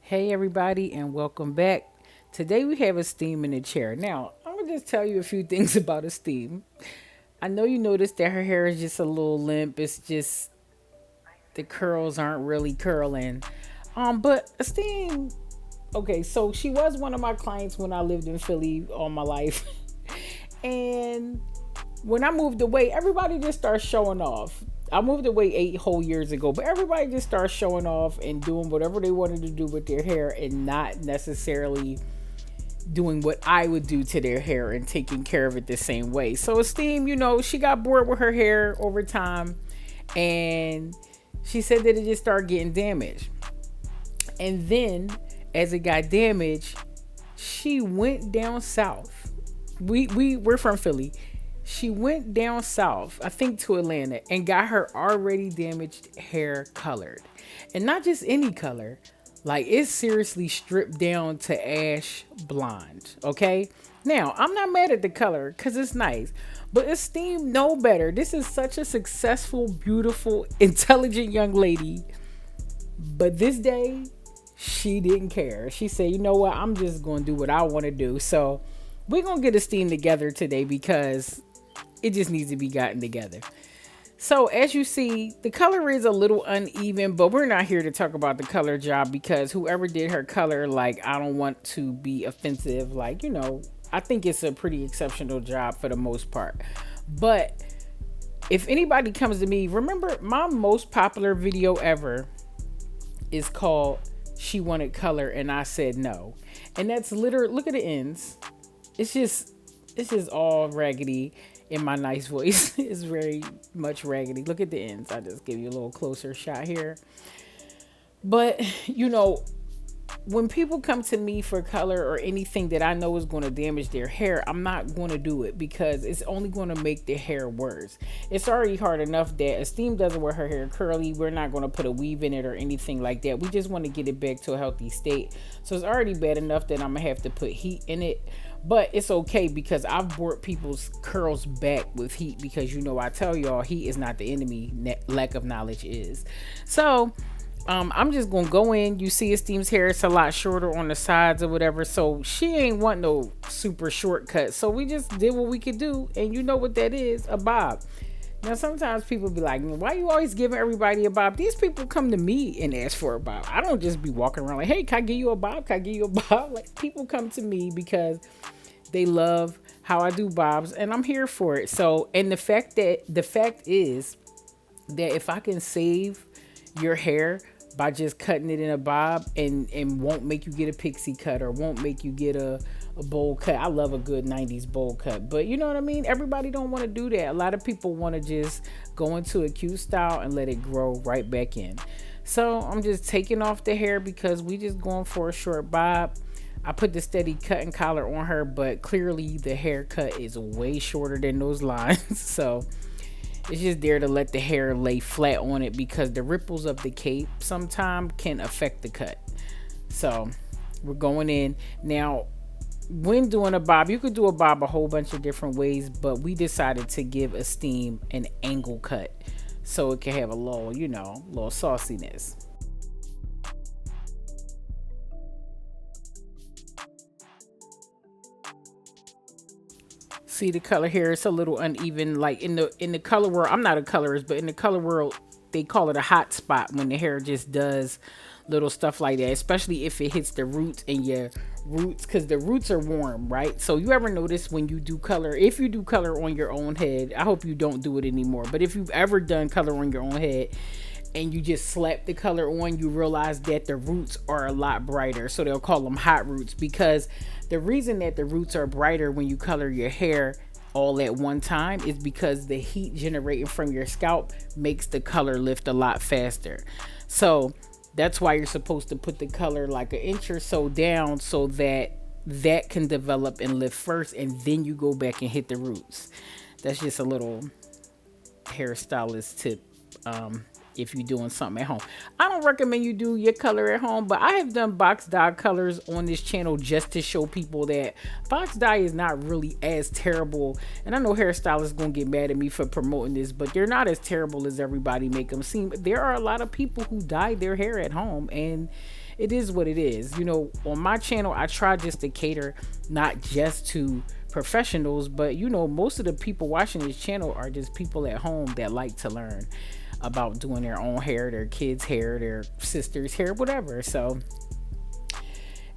Hey everybody and welcome back. Today we have Esteem in the chair. Now, I'm gonna just tell you a few things about Esteem. I know you noticed that her hair is just a little limp. It's just the curls aren't really curling. But Esteem, okay, so she was one of my clients when I lived in Philly all my life. And when I moved away, everybody just started showing off. I moved away 8 whole years ago, but everybody just started showing off and doing whatever they wanted to do with their hair and not necessarily doing what I would do to their hair and taking care of it the same way. So Esteem, she got bored with her hair over time and she said that it just started getting damaged. And then as it got damaged, she went down south. We're from Philly. She went down south, I think to Atlanta, and got her already damaged hair colored. And not just any color, like it's seriously stripped down to ash blonde. Okay. Now, I'm not mad at the color because it's nice, but Esteem know better. This is such a successful, beautiful, intelligent young lady. But this day, she didn't care. She said, you know what? I'm just going to do what I want to do. So we're going to get Esteem together today because it just needs to be gotten together. So as you see, the color is a little uneven, but we're not here to talk about the color job because whoever did her color, like, I don't want to be offensive. Like, I think it's a pretty exceptional job for the most part. But if anybody comes to me, remember my most popular video ever is called She Wanted Color and I Said No. And that's literally, look at the ends. It's just all raggedy in my nice voice. It's very much raggedy. Look at the ends. I just give you a little closer shot here. But, when people come to me for color or anything that I know is going to damage their hair, I'm not going to do it because it's only going to make the hair worse. It's already hard enough that Esteem doesn't wear her hair curly. We're not going to put a weave in it or anything like that. We just want to get it back to a healthy state. So it's already bad enough that I'm going to have to put heat in it. But it's okay because I've brought people's curls back with heat because, I tell y'all, heat is not the enemy. Lack of knowledge is. So I'm just gonna go in. You see Esteem's hair, it's a lot shorter on the sides or whatever, so she ain't want no super shortcut, so we just did what we could do, and you know what that is, a bob. Now sometimes people be like, why you always giving everybody a bob? These people come to me and ask for a bob. I don't just be walking around like, hey, can I give you a bob? Can I give you a bob? Like, people come to me because they love how I do bobs and I'm here for it. So, and the fact is that if I can save your hair by just cutting it in a bob and won't make you get a pixie cut or won't make you get a bowl cut. I love a good 90s bowl cut, but you know what I mean? Everybody don't want to do that. A lot of people want to just go into a cute style and let it grow right back in. So I'm just taking off the hair because we just going for a short bob. I put the steady cut and collar on her, but clearly the haircut is way shorter than those lines. So it's just there to let the hair lay flat on it because the ripples of the cape sometimes can affect the cut. So we're going in. Now, when doing a bob, you could do a bob a whole bunch of different ways, but we decided to give Esteem an angle cut so it can have a little, little sauciness. See the color here, it's a little uneven. Like in the color world, I'm not a colorist, but in the color world they call it a hot spot when the hair just does little stuff like that, especially if it hits the roots and your roots, because the roots are warm, right? So you ever notice when you do color, if you do color on your own head, I hope you don't do it anymore, but if you've ever done color on your own head and you just slap the color on, you realize that the roots are a lot brighter. So they'll call them hot roots because the reason that the roots are brighter when you color your hair all at one time is because the heat generating from your scalp makes the color lift a lot faster. So that's why you're supposed to put the color like an inch or so down so that that can develop and lift first, and then you go back and hit the roots. That's just a little hairstylist tip. If you're doing something at home, I don't recommend you do your color at home, but I have done box dye colors on this channel just to show people that box dye is not really as terrible. And I know hairstylists gonna get mad at me for promoting this, but they're not as terrible as everybody make them seem. There are a lot of people who dye their hair at home and it is what it is. On my channel, I try just to cater not just to professionals, but most of the people watching this channel are just people at home that like to learn about doing their own hair, their kids' hair, their sister's hair, whatever. So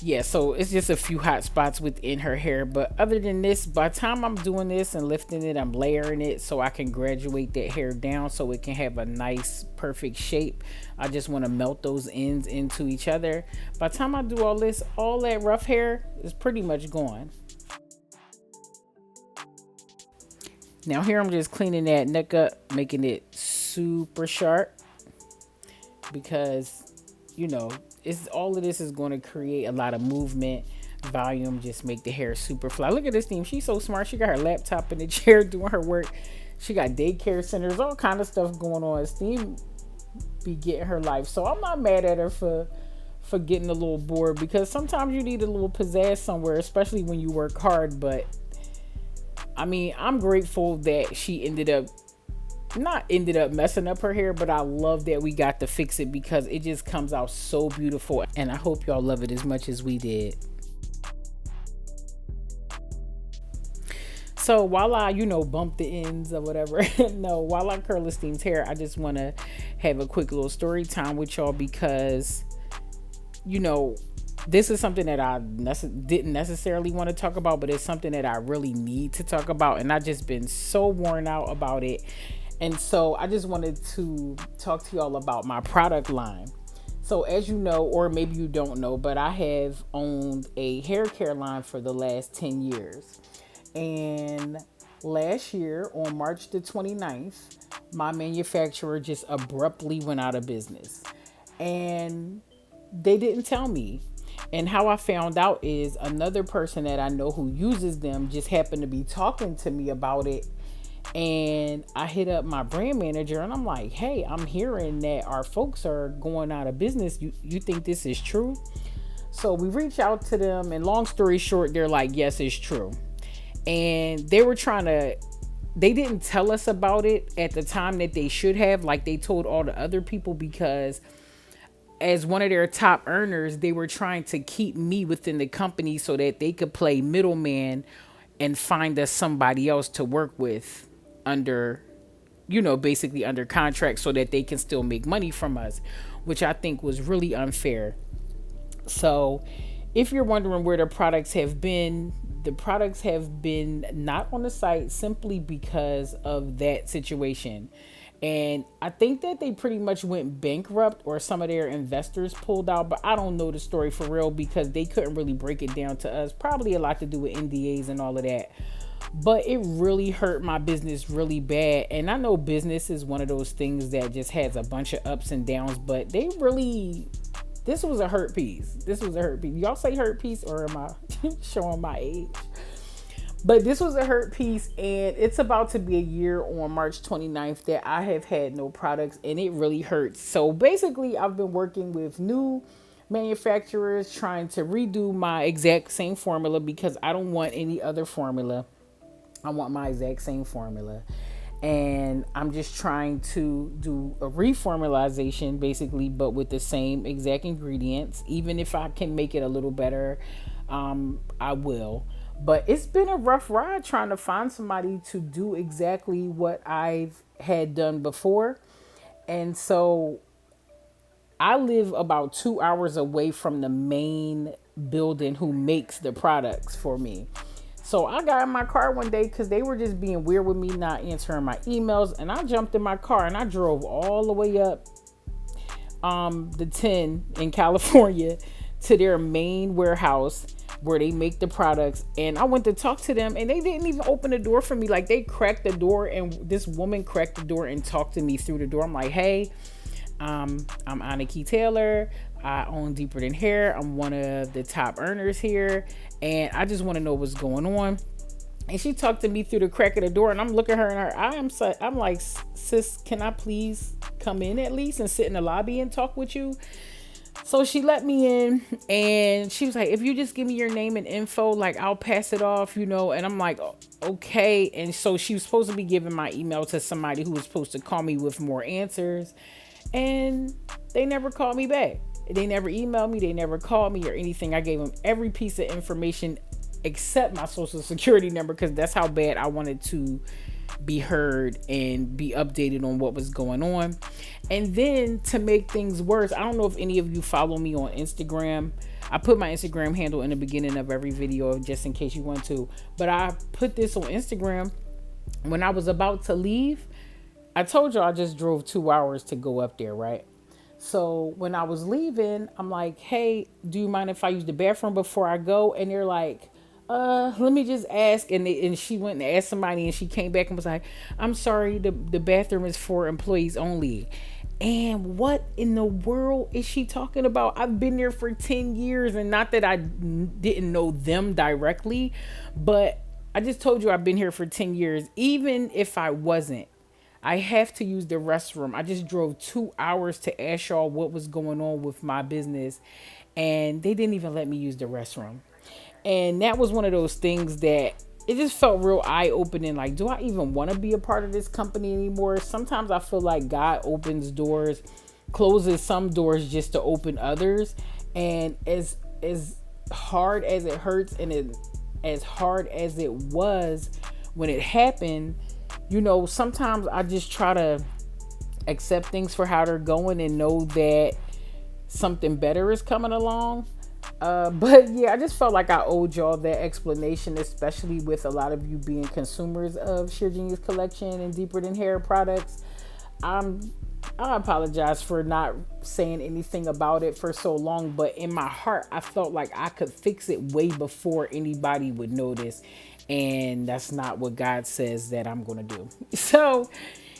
yeah, so it's just a few hot spots within her hair. But other than this, by the time I'm doing this and lifting it, I'm layering it so I can graduate that hair down so it can have a nice, perfect shape. I just want to melt those ends into each other. By the time I do all this, all that rough hair is pretty much gone. Now here I'm just cleaning that neck up, making it super sharp because, it's all of this is going to create a lot of movement, volume, just make the hair super fly. Look at this team. She's so smart. She got her laptop in the chair doing her work. She got daycare centers, all kind of stuff going on. Esteem be getting her life. So I'm not mad at her for getting a little bored, because sometimes you need a little pizzazz somewhere, especially when you work hard. But I mean, I'm grateful that she ended up messing up her hair, but I love that we got to fix it because it just comes out so beautiful, and I hope y'all love it as much as we did. So while I, bump the ends or whatever, no, while I curl Esteem's hair, I just want to have a quick little story time with y'all because, this is something that I didn't necessarily want to talk about, but it's something that I really need to talk about, and I've just been so worn out about it. And so I just wanted to talk to y'all about my product line. So as you know, or maybe you don't know, but I have owned a hair care line for the last 10 years. And last year on March the 29th, my manufacturer just abruptly went out of business. And they didn't tell me. And how I found out is another person that I know who uses them just happened to be talking to me about it. And I hit up my brand manager and I'm like, hey, I'm hearing that our folks are going out of business. You think this is true? So we reach out to them, and long story short, they're like, yes, it's true. And they didn't tell us about it at the time that they should have, like they told all the other people, because as one of their top earners, they were trying to keep me within the company so that they could play middleman and find us somebody else to work with under, basically under contract so that they can still make money from us, which I think was really unfair. So if you're wondering where the products have been not on the site simply because of that situation. And I think that they pretty much went bankrupt, or some of their investors pulled out, but I don't know the story for real because they couldn't really break it down to us. Probably a lot to do with NDAs and all of that. But it really hurt my business really bad. And I know business is one of those things that just has a bunch of ups and downs, but this was a hurt piece. Y'all say hurt piece, or am I showing my age? But this was a hurt piece, and it's about to be a year on March 29th that I have had no products, and it really hurts. So basically, I've been working with new manufacturers trying to redo my exact same formula because I don't want any other formula. I want my exact same formula. And I'm just trying to do a reformulation basically, but with the same exact ingredients. Even if I can make it a little better, I will. But it's been a rough ride trying to find somebody to do exactly what I've had done before. And so I live about 2 hours away from the main building who makes the products for me. So I got in my car one day because they were just being weird with me, not answering my emails. And I jumped in my car and I drove all the way up the 10 in California to their main warehouse where they make the products. And I went to talk to them and they didn't even open the door for me. Like, they cracked the door, and this woman cracked the door and talked to me through the door. I'm like, hey, I'm Aniki Taylor. I own Deeper Than Hair. I'm one of the top earners here, and I just want to know what's going on. And she talked to me through the crack of the door, and I'm looking her in her eye. I'm like, sis, can I please come in at least and sit in the lobby and talk with you? So she let me in, and she was like, if you just give me your name and info, like, I'll pass it off, And I'm like, okay. And so she was supposed to be giving my email to somebody who was supposed to call me with more answers. And they never called me back. They never emailed me. They never called me or anything. I gave them every piece of information except my social security number because that's how bad I wanted to be heard and be updated on what was going on. And then to make things worse, I don't know if any of you follow me on Instagram. I put my Instagram handle in the beginning of every video just in case you want to. But I put this on Instagram when I was about to leave. I told you I just drove 2 hours to go up there, right? So when I was leaving, I'm like, hey, do you mind if I use the bathroom before I go? And they're like, let me just ask. And she went and asked somebody and she came back and was like, I'm sorry, the bathroom is for employees only. And what in the world is she talking about? I've been there for 10 years, and not that I didn't know them directly, but I just told you I've been here for 10 years. Even if I wasn't, I have to use the restroom. I just drove 2 hours to ask y'all what was going on with my business, and they didn't even let me use the restroom. And that was one of those things that it just felt real eye opening. Like, do I even want to be a part of this company anymore? Sometimes I feel like God opens doors, closes some doors just to open others. And as hard as it hurts and as hard as it was when it happened, sometimes I just try to accept things for how they're going and know that something better is coming along. But yeah, I just felt like I owed y'all that explanation, especially with a lot of you being consumers of Sheer Genius Collection and Deeper Than Hair products. I apologize for not saying anything about it for so long, but in my heart, I felt like I could fix it way before anybody would notice. And that's not what God says that I'm going to do. So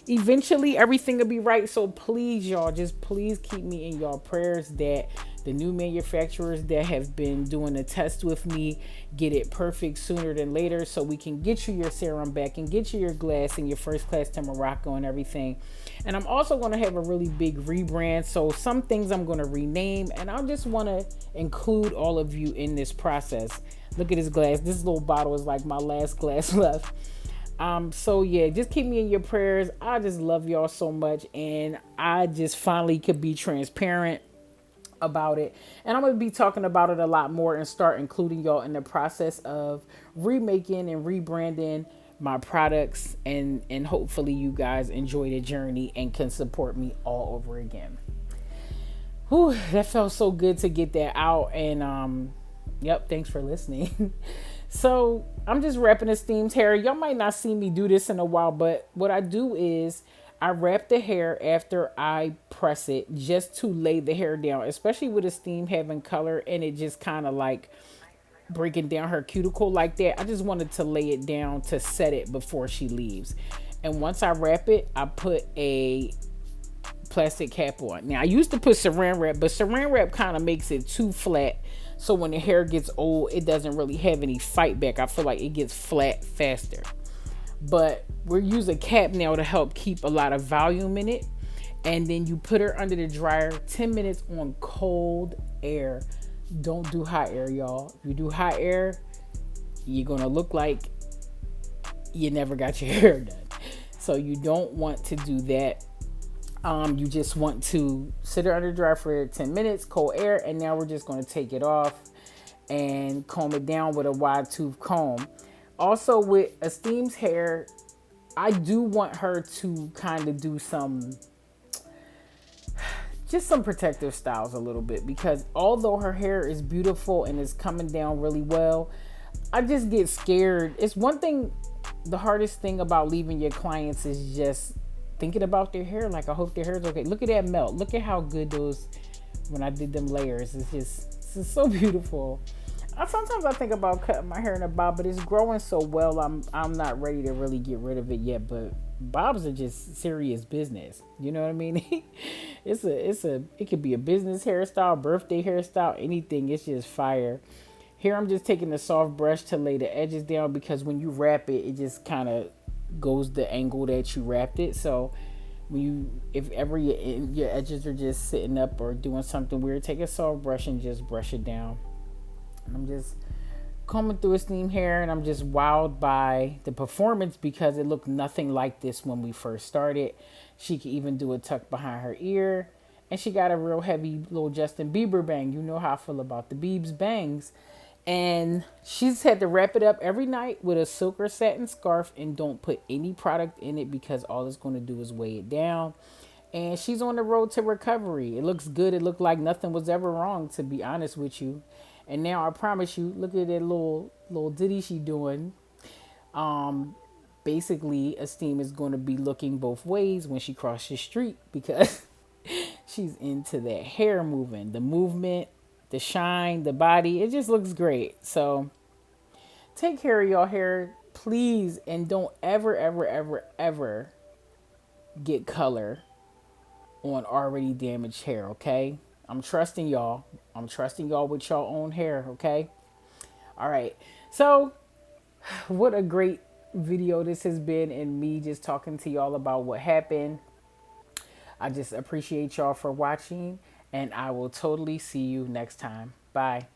eventually everything will be right. So please, y'all, just please keep me in y'all prayers that the new manufacturers that have been doing a test with me get it perfect sooner than later, so we can get you your serum back and get you your glass and your first class to Morocco and everything. And I'm also going to have a really big rebrand. So some things I'm going to rename, and I just want to include all of you in this process. Look at this glass. This little bottle is like my last glass left. So yeah, just keep me in your prayers. I just love y'all so much, and I just finally could be transparent about it, and I'm going to be talking about it a lot more and start including y'all in the process of remaking and rebranding my products, and hopefully you guys enjoy the journey and can support me all over again. Whew, that felt so good to get that out. And yep, thanks for listening. So I'm just wrapping Esteem's hair. Y'all might not see me do this in a while, but what I do is I wrap the hair after I press it just to lay the hair down, especially with Esteem having color and it just kind of like breaking down her cuticle like that. I just wanted to lay it down to set it before she leaves. And once I wrap it, I put a plastic cap on. Now I used to put saran wrap, but saran wrap kind of makes it too flat. So when the hair gets old, it doesn't really have any fight back. I feel like it gets flat faster. But we're using a cap now to help keep a lot of volume in it. And then you put her under the dryer 10 minutes on cold air. Don't do hot air, y'all. If you do hot air, you're going to look like you never got your hair done. So you don't want to do that. You just want to sit her under the dryer for 10 minutes, cold air. And now we're just going to take it off and comb it down with a wide tooth comb. Also with Esteem's hair, I do want her to kind of do some protective styles a little bit, because although her hair is beautiful and is coming down really well, I just get scared. It's one thing, the hardest thing about leaving your clients is just thinking about their hair. Like, I hope their hair's okay. Look at that melt. Look at how good those, when I did them layers, it's just so beautiful. Sometimes I think about cutting my hair in a bob, but it's growing so well, I'm not ready to really get rid of it yet. But bobs are just serious business. You know what I mean? It could be a business hairstyle, birthday hairstyle, anything. It's just fire. Here I'm just taking a soft brush to lay the edges down, because when you wrap it, it just kind of goes the angle that you wrapped it. So if ever your edges are just sitting up or doing something weird, take a soft brush and just brush it down. I'm just combing through Esteem hair, and I'm just wowed by the performance because it looked nothing like this when we first started. She could even do a tuck behind her ear, and she got a real heavy little Justin Bieber bang. You know how I feel about the Biebs bangs. And she's had to wrap it up every night with a silk or satin scarf and don't put any product in it because all it's going to do is weigh it down. And she's on the road to recovery. It looks good. It looked like nothing was ever wrong, to be honest with you. And now I promise you, look at that little ditty she doing. Basically, Esteem is going to be looking both ways when she crosses the street because she's into that hair moving, the movement, the shine, the body. It just looks great. So take care of your hair, please, and don't ever, ever, ever, ever get color on already damaged hair, okay? I'm trusting y'all. I'm trusting y'all with your own hair, okay? All right. So, what a great video this has been, and me just talking to y'all about what happened. I just appreciate y'all for watching, and I will totally see you next time. Bye.